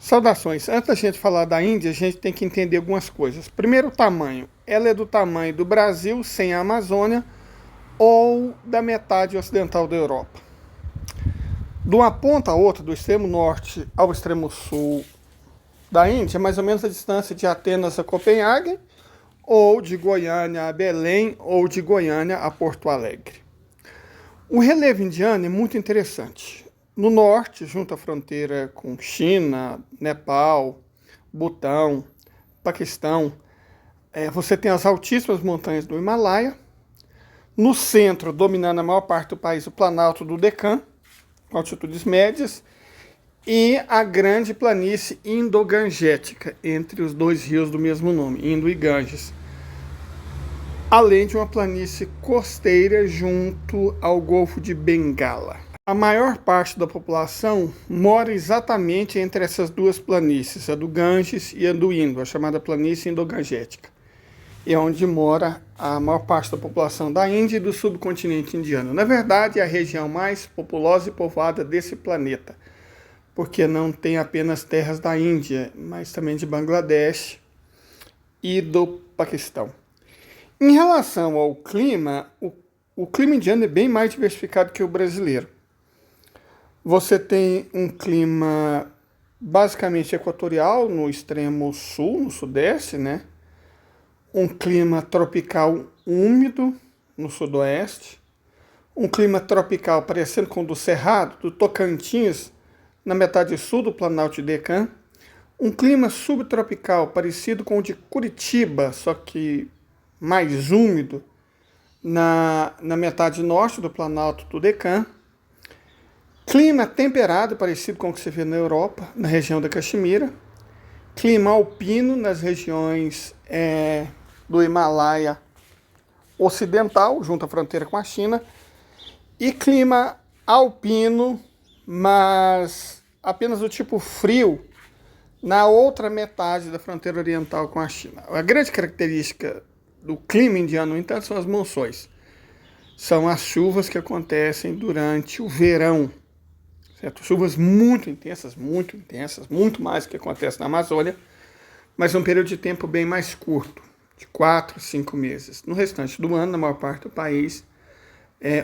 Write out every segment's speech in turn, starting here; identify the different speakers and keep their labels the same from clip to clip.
Speaker 1: Saudações. Antes da gente falar da Índia, a gente tem que entender algumas coisas. Primeiro, o tamanho. Ela é do tamanho do Brasil, sem a Amazônia, ou da metade ocidental da Europa. De uma ponta a outra, do extremo norte ao extremo sul da Índia, é mais ou menos a distância de Atenas a Copenhague, ou de Goiânia a Belém, ou de Goiânia a Porto Alegre. O relevo indiano é muito interessante. No norte, junto à fronteira com China, Nepal, Butão, Paquistão, você tem as altíssimas montanhas do Himalaia. No centro, dominando a maior parte do país, o Planalto do Deccan, com altitudes médias, e a grande planície Indo-Gangética, entre os dois rios do mesmo nome, Indo e Ganges, além de uma planície costeira junto ao Golfo de Bengala. A maior parte da população mora exatamente entre essas duas planícies, a do Ganges e a do Indo, a chamada planície Indo-Gangética. É onde mora a maior parte da população da Índia e do subcontinente indiano. Na verdade, é a região mais populosa e povoada desse planeta, porque não tem apenas terras da Índia, mas também de Bangladesh e do Paquistão. Em relação ao clima, o clima indiano é bem mais diversificado que o brasileiro. Você tem um clima basicamente equatorial no extremo sul, no sudeste, né? Um clima tropical úmido no sudoeste, um clima tropical parecendo com o do Cerrado, do Tocantins, na metade sul do Planalto de Deccan, um clima subtropical parecido com o de Curitiba, só que mais úmido, na metade norte do Planalto do Deccan, clima temperado, parecido com o que você vê na Europa, na região da Caxemira, clima alpino nas regiões do Himalaia ocidental, junto à fronteira com a China, e clima alpino, mas apenas do tipo frio, na outra metade da fronteira oriental com a China. A grande característica do clima indiano, no entanto, são as monções. São as chuvas que acontecem durante o verão, certo? Chuvas muito intensas, muito mais do que acontece na Amazônia, mas um período de tempo bem mais curto, de 4, 5 meses. No restante do ano, na maior parte do país,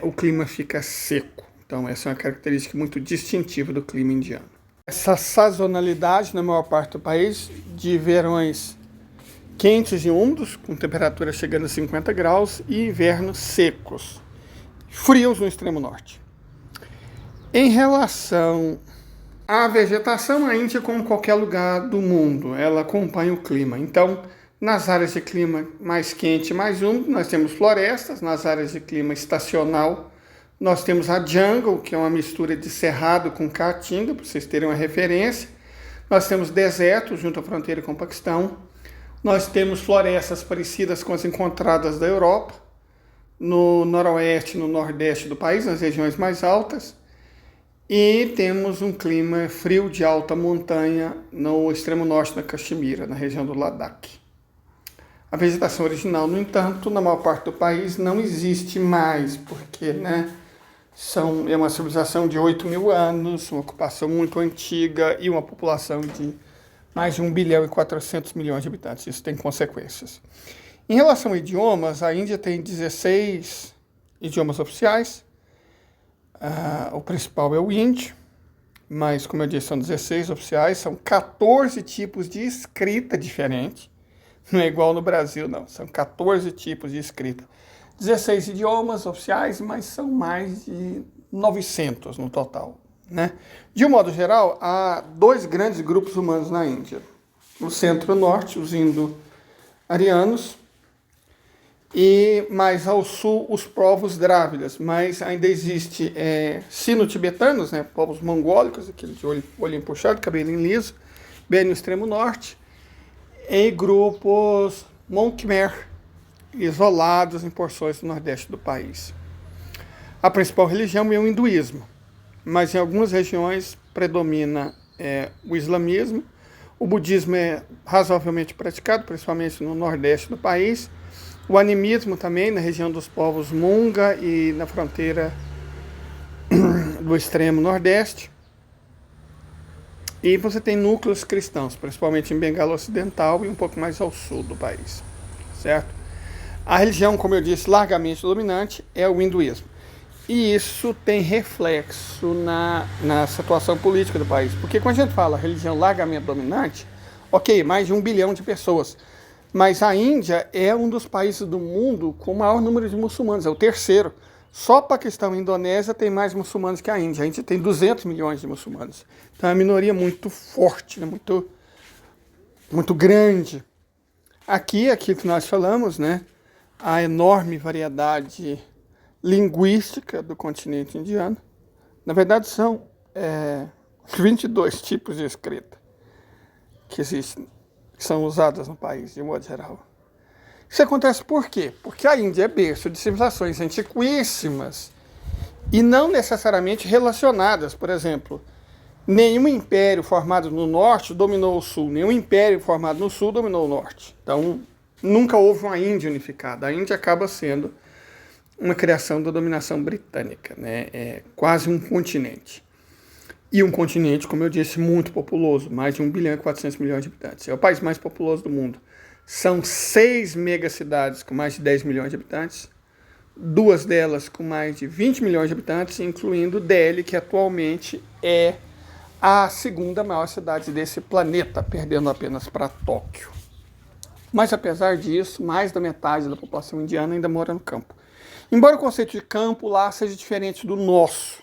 Speaker 1: o clima fica seco. Então, essa é uma característica muito distintiva do clima indiano. Essa sazonalidade, na maior parte do país, de verões quentes e úmidos, com temperatura chegando a 50 graus, e invernos secos, frios no extremo norte. Em relação à vegetação, a Índia, como qualquer lugar do mundo, ela acompanha o clima. Então, nas áreas de clima mais quente e mais úmido, nós temos florestas. Nas áreas de clima estacional, nós temos a jungle, que é uma mistura de cerrado com caatinga, para vocês terem uma referência. Nós temos deserto, junto à fronteira com o Paquistão. Nós temos florestas parecidas com as encontradas da Europa, no noroeste e no nordeste do país, nas regiões mais altas. E temos um clima frio de alta montanha no extremo norte da Caxemira, na região do Ladakh. A vegetação original, no entanto, na maior parte do país não existe mais, porque é uma civilização de 8.000 anos, uma ocupação muito antiga e uma população de mais de 1 bilhão e 400 milhões de habitantes. Isso tem consequências. Em relação a idiomas, a Índia tem 16 idiomas oficiais. O principal é o hindi, mas, como eu disse, são 16 oficiais, são 14 tipos de escrita diferentes. Não é igual no Brasil, não. São 14 tipos de escrita. 16 idiomas oficiais, mas são mais de 900 no total, né? De um modo geral, há 2 grandes grupos humanos na Índia. O centro-norte, os indo-arianos, e mais ao sul, os povos drávidas. Mas ainda existe sino-tibetanos, né? Povos mongólicos, aquele de olhinho puxado, cabelinho liso, bem no extremo norte, e grupos mon-khmer, isolados em porções do nordeste do país. A principal religião é o hinduísmo, mas em algumas regiões predomina o islamismo. O budismo é razoavelmente praticado, principalmente no nordeste do país. O animismo também, na região dos povos Munga e na fronteira do extremo nordeste. E você tem núcleos cristãos, principalmente em Bengala Ocidental e um pouco mais ao sul do país, certo? A religião, como eu disse, largamente dominante é o hinduísmo. E isso tem reflexo na situação política do país. Porque quando a gente fala religião largamente dominante, ok, mais de 1 bilhão de pessoas. Mas a Índia é um dos países do mundo com o maior número de muçulmanos, é o terceiro. Só Paquistão e Indonésia tem mais muçulmanos que a Índia. A Índia tem 200 milhões de muçulmanos. Então é uma minoria muito forte, né? muito grande. Aquilo que nós falamos, né? A enorme variedade linguística do continente indiano. Na verdade, são 22 tipos de escrita que existem, que são usadas no país, de modo geral. Isso acontece por quê? Porque a Índia é berço de civilizações antiquíssimas e não necessariamente relacionadas. Por exemplo, nenhum império formado no norte dominou o sul, nenhum império formado no sul dominou o norte. Então, nunca houve uma Índia unificada. A Índia acaba sendo uma criação da dominação britânica, né? É quase um continente. E um continente, como eu disse, muito populoso, mais de 1 bilhão e 400 milhões de habitantes. É o país mais populoso do mundo. São 6 megacidades com mais de 10 milhões de habitantes, 2 delas com mais de 20 milhões de habitantes, incluindo Delhi, que atualmente é a segunda maior cidade desse planeta, perdendo apenas para Tóquio. Mas apesar disso, mais da metade da população indiana ainda mora no campo. Embora o conceito de campo lá seja diferente do nosso,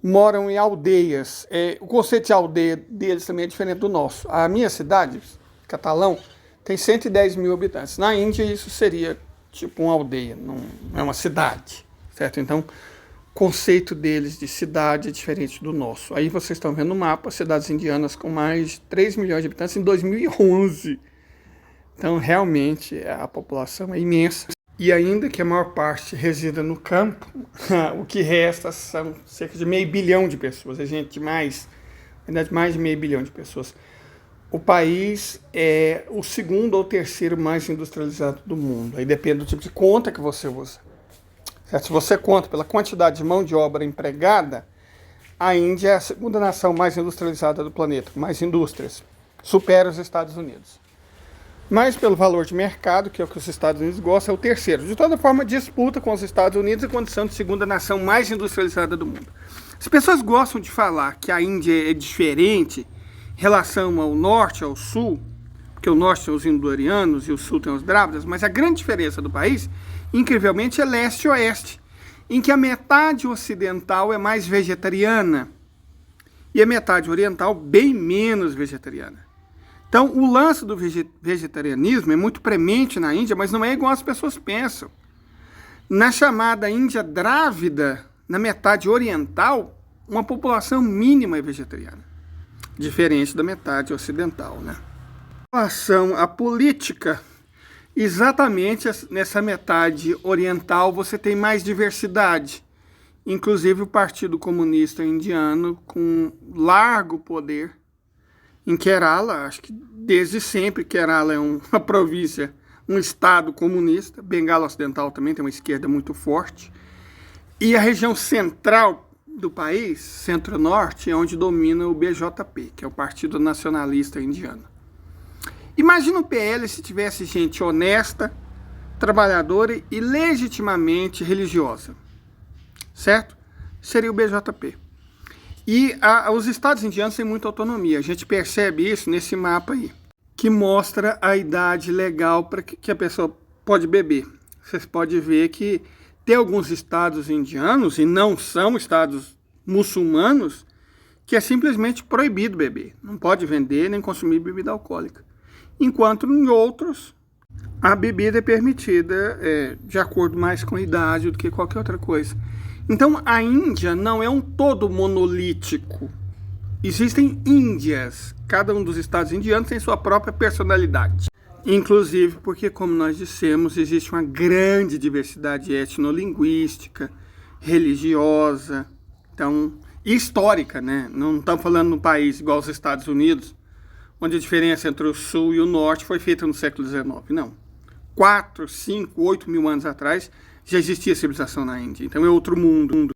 Speaker 1: moram em aldeias. O conceito de aldeia deles também é diferente do nosso. A minha cidade, Catalão, tem 110 mil habitantes. Na Índia isso seria tipo uma aldeia, não é uma cidade, certo? Então, o conceito deles de cidade é diferente do nosso. Aí vocês estão vendo no mapa cidades indianas com mais de 3 milhões de habitantes em 2011. Então, realmente, a população é imensa. E ainda que a maior parte resida no campo, o que resta são cerca de meio bilhão de pessoas. A gente mais de meio bilhão de pessoas. O país é o segundo ou terceiro mais industrializado do mundo. Aí depende do tipo de conta que você usa. Certo? Se você conta pela quantidade de mão de obra empregada, a Índia é a segunda nação mais industrializada do planeta, com mais indústrias. Supera os Estados Unidos. Mas pelo valor de mercado, que é o que os Estados Unidos gostam, é o terceiro. De toda forma, disputa com os Estados Unidos a condição de segunda nação mais industrializada do mundo. As pessoas gostam de falar que a Índia é diferente em relação ao norte, ao sul, porque o norte tem os indo-arianos e o sul tem os drávidas, mas a grande diferença do país, incrivelmente, é leste e oeste, em que a metade ocidental é mais vegetariana e a metade oriental bem menos vegetariana. Então, o lance do vegetarianismo é muito premente na Índia, mas não é igual as pessoas pensam. Na chamada Índia Drávida, na metade oriental, uma população mínima é vegetariana, diferente da metade ocidental, né? Em relação à política, exatamente nessa metade oriental você tem mais diversidade. Inclusive o Partido Comunista Indiano, com largo poder, em Kerala, acho que desde sempre Kerala é uma província, um estado comunista. Bengala Ocidental também tem uma esquerda muito forte. E a região central do país, centro-norte, é onde domina o BJP, que é o Partido Nacionalista Indiano. Imagina o PL se tivesse gente honesta, trabalhadora e legitimamente religiosa, certo? Seria o BJP. E os estados indianos têm muita autonomia. A gente percebe isso nesse mapa aí, que mostra a idade legal para que a pessoa pode beber. Vocês podem ver que tem alguns estados indianos, e não são estados muçulmanos, que é simplesmente proibido beber. Não pode vender nem consumir bebida alcoólica. Enquanto em outros, a bebida é permitida de acordo mais com a idade do que qualquer outra coisa. Então, a Índia não é um todo monolítico. Existem Índias. Cada um dos estados indianos tem sua própria personalidade. Inclusive porque, como nós dissemos, existe uma grande diversidade etnolinguística, religiosa, então, e histórica, né? Não estamos falando num país igual aos Estados Unidos, onde a diferença entre o sul e o norte foi feita no século XIX. Não. 4, 5, 8 mil anos atrás, já existia civilização na Índia. Então é outro mundo.